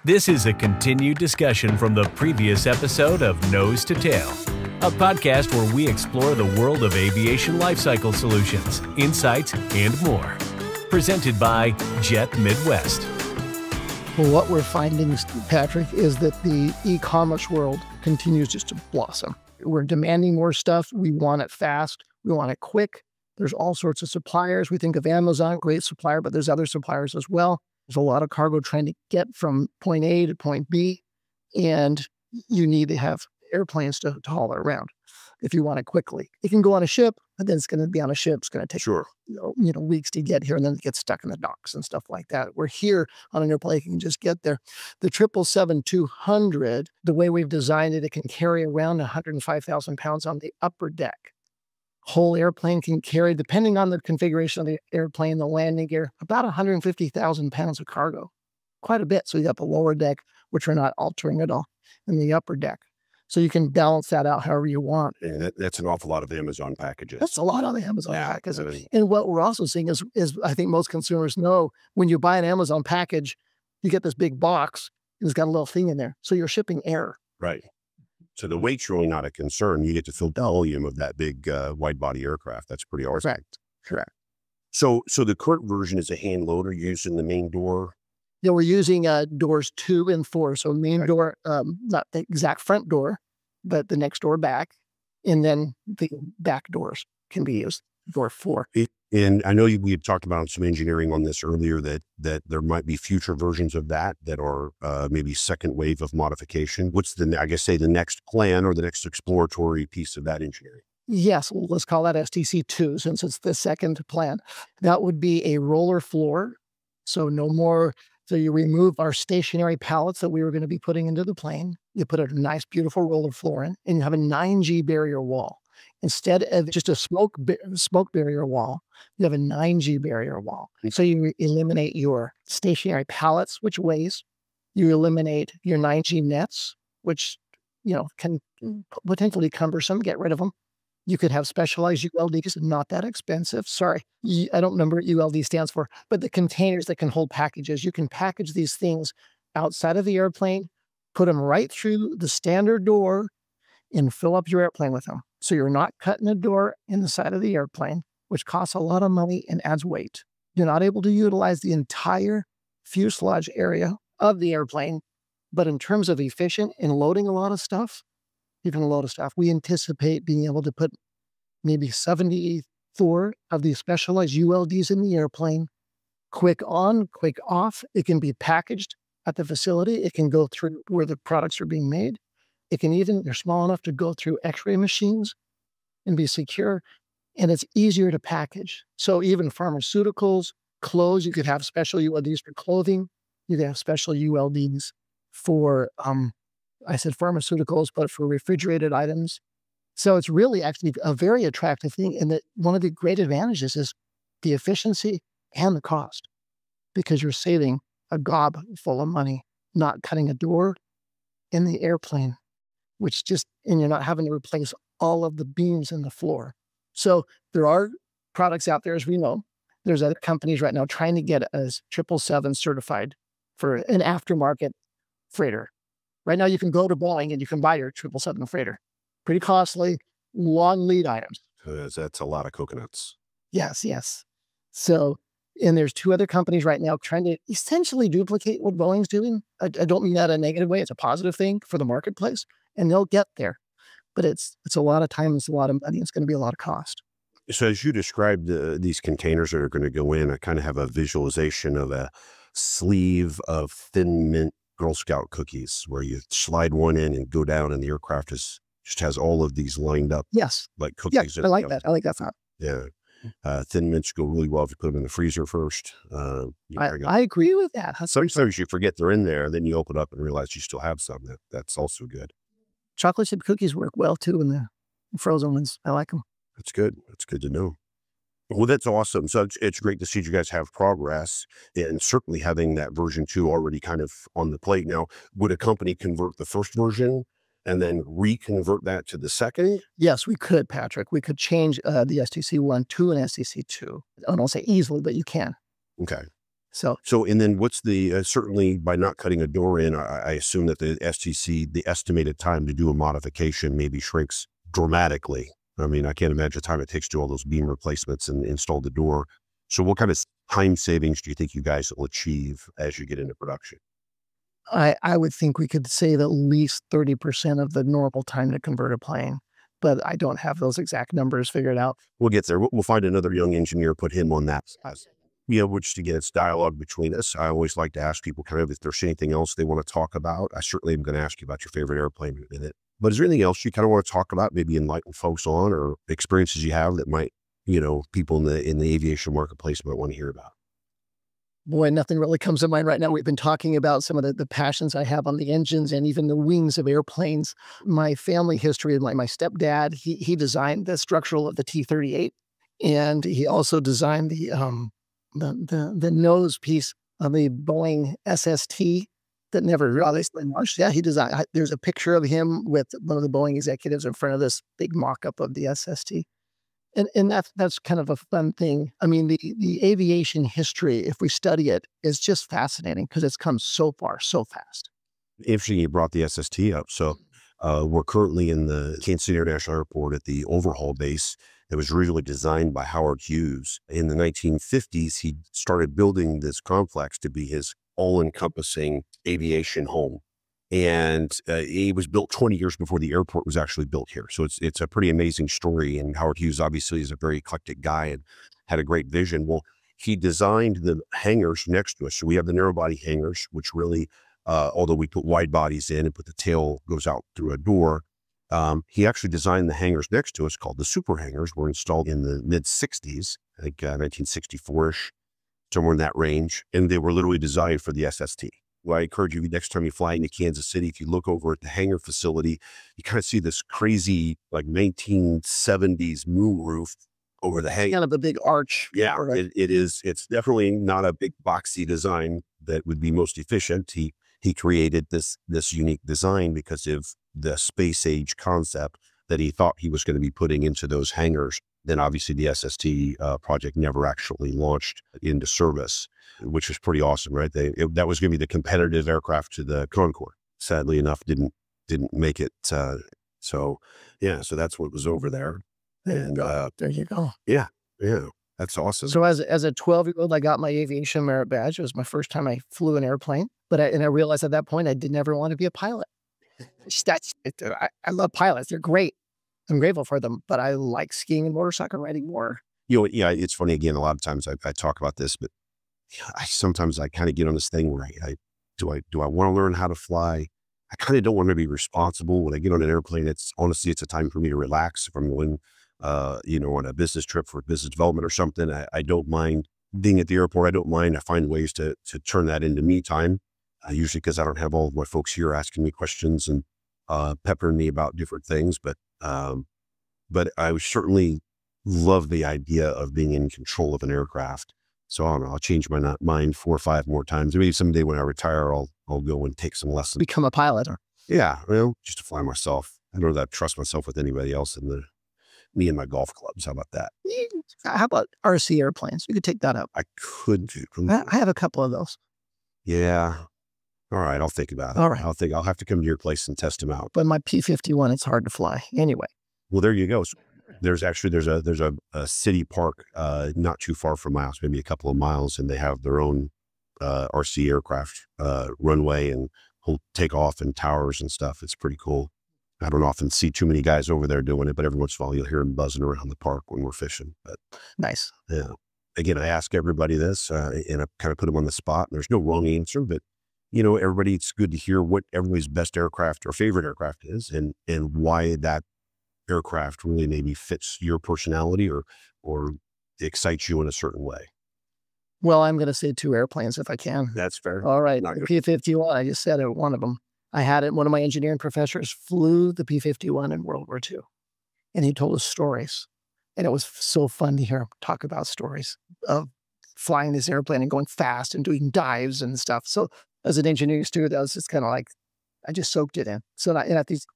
This is a continued discussion from the previous episode of Nose to Tail, a podcast where we explore the world of aviation lifecycle solutions, insights, and more. Presented by Jet Midwest. Well, what we're finding, Patrick, is that the e-commerce world continues just to blossom. We're demanding more stuff. We want it fast. We want it quick. There's all sorts of suppliers. We think of Amazon, great supplier, but there's other suppliers as well. There's a lot of cargo trying to get from point A to point B, and you need to have airplanes to haul it around if you want it quickly. It can go on a ship, but then it's going to be on a ship. It's going to take weeks to get here, and then it gets stuck in the docks and stuff like that. We're here on an airplane, you can just get there. The 777-200, the way we've designed it, it can carry around 105,000 pounds on the upper deck. Whole airplane can carry, depending on the configuration of the airplane, the landing gear, about 150,000 pounds of cargo. Quite a bit. So you got the lower deck, which we're not altering at all, and the upper deck. So you can balance that out however you want. And that's an awful lot of Amazon packages. That's a lot of the Amazon packages. And what we're also seeing is I think most consumers know, when you buy an Amazon package, you get this big box, and it's got a little thing in there. So you're shipping air. Right. So the weight's really not a concern. You get to fill the volume of that big wide-body aircraft. That's pretty awesome. Correct. So the current version is a hand loader using the main door. Yeah, we're using doors 2 and 4. So main door, not the exact front door, but the next door back, and then the back doors can be used. Door 4. And I know we had talked about some engineering on this earlier, that there might be future versions of that are maybe second wave of modification. What's the next plan or the next exploratory piece of that engineering? Yes, let's call that STC2 since it's the second plan. That would be a roller floor. So no more. So you remove our stationary pallets that we were going to be putting into the plane. You put a nice, beautiful roller floor in, and you have a 9G barrier wall. Instead of just a smoke barrier wall, you have a 9G barrier wall. So you eliminate your stationary pallets, which weighs. You eliminate your 9G nets, which can potentially cumbersome. Get rid of them. You could have specialized ULDs, not that expensive. Sorry, I don't remember what ULD stands for, but the containers that can hold packages. You can package these things outside of the airplane, put them right through the standard door, and fill up your airplane with them. So you're not cutting a door in the side of the airplane, which costs a lot of money and adds weight. You're not able to utilize the entire fuselage area of the airplane, but in terms of efficient and loading a lot of stuff, you can load of stuff. We anticipate being able to put maybe 74 of these specialized ULDs in the airplane. Quick on, quick off. It can be packaged at the facility. It can go through where the products are being made. They're small enough to go through x-ray machines and be secure, and it's easier to package. So even pharmaceuticals, clothes, you could have special ULDs for clothing. You could have special ULDs for, I said pharmaceuticals, but for refrigerated items. So it's really actually a very attractive thing. And that one of the great advantages is the efficiency and the cost, because you're saving a gob full of money, not cutting a door in the airplane, and you're not having to replace all of the beams in the floor. So there are products out there, as we know. There's other companies right now trying to get us 777 certified for an aftermarket freighter. Right now, you can go to Boeing and you can buy your 777 freighter. Pretty costly, long lead items. That's a lot of coconuts. Yes. So, and there's 2 other companies right now trying to essentially duplicate what Boeing's doing. I don't mean that in a negative way. It's a positive thing for the marketplace, and they'll get there. But it's a lot of time, it's a lot of money, it's going to be a lot of cost. So as you described these containers that are going to go in, I kind of have a visualization of a sleeve of Thin Mint Girl Scout cookies, where you slide one in and go down, and the aircraft just has all of these lined up. Yes. Like cookies. Yeah, I like that. I like that thought. Yeah. Thin Mints go really well if you put them in the freezer first. I agree with that. Sometimes you forget they're in there, then you open up and realize you still have some. That's also good. Chocolate chip cookies work well too in the frozen ones. I like them. That's good. That's good to know. Well, that's awesome. So it's great to see you guys have progress, and certainly having that version 2 already kind of on the plate. Now, would a company convert the first version and then reconvert that to the second? Yes, we could, Patrick. We could change the STC1 to an STC2. I don't say easily, but you can. Okay. So, and then what's the, certainly by not cutting a door in, I assume that the STC, the estimated time to do a modification maybe shrinks dramatically. I mean, I can't imagine the time it takes to do all those beam replacements and install the door. So what kind of time savings do you think you guys will achieve as you get into production? I would think we could save at least 30% of the normal time to convert a plane, but I don't have those exact numbers figured out. We'll get there. We'll find another young engineer, put him on that side. Which to get its dialogue between us. I always like to ask people kind of if there's anything else they want to talk about. I certainly am going to ask you about your favorite airplane in a minute. But is there anything else you kind of want to talk about, maybe enlighten folks on, or experiences you have that might, people in the aviation marketplace might want to hear about? Boy, nothing really comes to mind right now. We've been talking about some of the passions I have on the engines and even the wings of airplanes. My family history, my stepdad, he designed the structural of the T-38, and he also designed the nose piece of the Boeing SST that never obviously launched. Yeah, he designed. There's a picture of him with one of the Boeing executives in front of this big mock-up of the SST. And that's kind of a fun thing. I mean, the aviation history, if we study it, is just fascinating because it's come so far, so fast. Interesting you brought the SST up. So we're currently in the Kansas City International Airport at the overhaul base that was originally designed by Howard Hughes. In the 1950s, he started building this complex to be his all-encompassing aviation home. And it was built 20 years before the airport was actually built here. So it's a pretty amazing story. And Howard Hughes obviously is a very eclectic guy and had a great vision. Well, he designed the hangars next to us. So we have the narrow body hangars, which really, although we put wide bodies in and put the tail goes out through a door, he actually designed the hangars next to us called the super hangars. Were installed in the mid 60s, I think 1964-ish, somewhere in that range. And they were literally designed for the SST. Well, I encourage you, next time you fly into Kansas City, if you look over at the hangar facility, you kind of see this crazy, like 1970s moon roof over the hangar. Kind of a big arch. Yeah, it is. It's definitely not a big boxy design that would be most efficient. He created this unique design because of the space age concept that he thought he was going to be putting into those hangars. Then obviously the SST project never actually launched into service, which was pretty awesome, right? That was going to be the competitive aircraft to the Concorde. Sadly enough, didn't make it. So that's what was over there. And there you go. Yeah, that's awesome. So as a 12-year-old, I got my aviation merit badge. It was my first time I flew an airplane, but I realized at that point I did never want to be a pilot. I love pilots; they're great. I'm grateful for them, but I like skiing and motorcycle riding more. Yeah, it's funny. Again, a lot of times I talk about this, but sometimes I kind of get on this thing where do I want to learn how to fly? I kind of don't want to be responsible when I get on an airplane. It's a time for me to relax. If I'm going, on a business trip for business development or something, I don't mind being at the airport. I don't mind. I find ways to turn that into me time. Usually because I don't have all of my folks here asking me questions and peppering me about different things, but I would certainly love the idea of being in control of an aircraft. So I don't know, I'll change my mind 4 or 5 more times. Maybe someday when I retire, I'll go and take some lessons. Become a pilot. Yeah, just to fly myself. I don't know that I trust myself with anybody else in me and my golf clubs. How about that? How about RC airplanes? You could take that up. I could do. I have a couple of those. Yeah. All right, I'll think about it. All right. I'll have to come to your place and test them out. But my P-51, it's hard to fly. Anyway. Well, there you go. So there's a city park not too far from my house, maybe a couple of miles, and they have their own RC aircraft runway and take off and towers and stuff. It's pretty cool. I don't often see too many guys over there doing it, but every once in a while you'll hear them buzzing around the park when we're fishing. But nice. Yeah. Again, I ask everybody this, and I kind of put them on the spot. And there's no wrong answer, but everybody, it's good to hear what everybody's best aircraft or favorite aircraft is, and why that aircraft really maybe fits your personality or excites you in a certain way. Well, I'm going to say 2 airplanes if I can. That's fair. All right. The P-51, I just said it, one of them. I had it. One of my engineering professors flew the P-51 in World War II, and he told us stories. And it was so fun to hear him talk about stories of flying this airplane and going fast and doing dives and stuff. So as an engineering student, that was just kind of like, I just soaked it in. So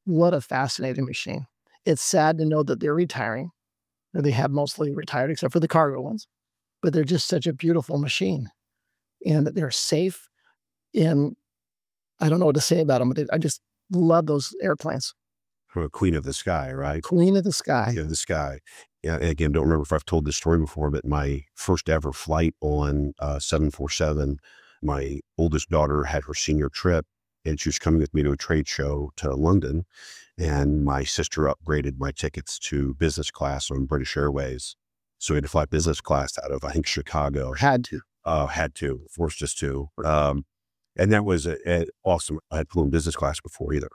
what a fascinating machine. It's sad to know that they're retiring. They have mostly retired except for the cargo ones, but they're just such a beautiful machine. and that they're safe. And I don't know what to say about them, but I just love those airplanes. Queen of the sky, right? Queen of the sky. Queen of the sky. Yeah. Again, don't remember if I've told this story before, but my first ever flight on 747, my oldest daughter had her senior trip, and she was coming with me to a trade show to London. And my sister upgraded my tickets to business class on British Airways. So we had to fly business class out of, I think, Chicago. Had to, forced us to. And that was awesome. I had flown business class before either,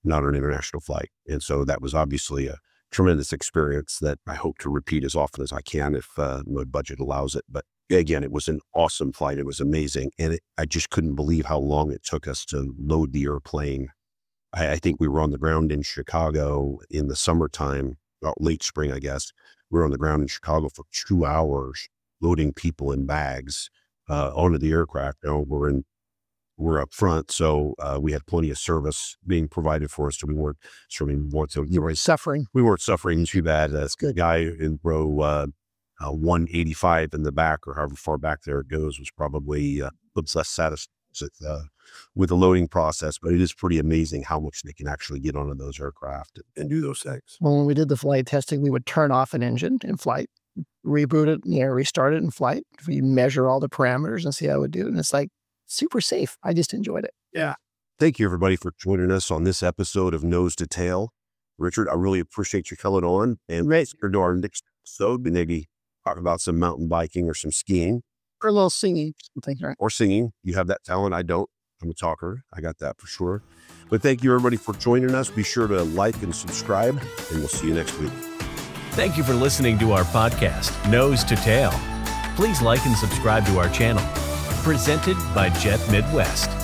not an international flight. And so that was obviously a tremendous experience that I hope to repeat as often as I can if my budget allows it. But again, it was an awesome flight. It was amazing. And I just couldn't believe how long it took us to load the airplane. I think we were on the ground in Chicago in the summertime, late spring, I guess. We were on the ground in Chicago for 2 hours loading people in bags onto the aircraft. We're up front, so we had plenty of service being provided for us. So we weren't suffering. We weren't suffering too bad. That's good. The guy in row 185 in the back, or however far back there it goes, was probably less satisfied with the loading process. But it is pretty amazing how much they can actually get onto those aircraft and do those things. Well, when we did the flight testing, we would turn off an engine in flight, reboot it, restart it in flight. We measure all the parameters and see how it would do. And it's like, super safe. I just enjoyed it. Yeah. Thank you, everybody, for joining us on this episode of Nose to Tail. Richard, I really appreciate you coming on. And we're to our next episode, maybe talk about some mountain biking or some skiing. Or a little singing. Right? Or singing. You have that talent. I don't. I'm a talker. I got that for sure. But thank you, everybody, for joining us. Be sure to like and subscribe, and we'll see you next week. Thank you for listening to our podcast, Nose to Tail. Please like and subscribe to our channel. Presented by Jet Midwest.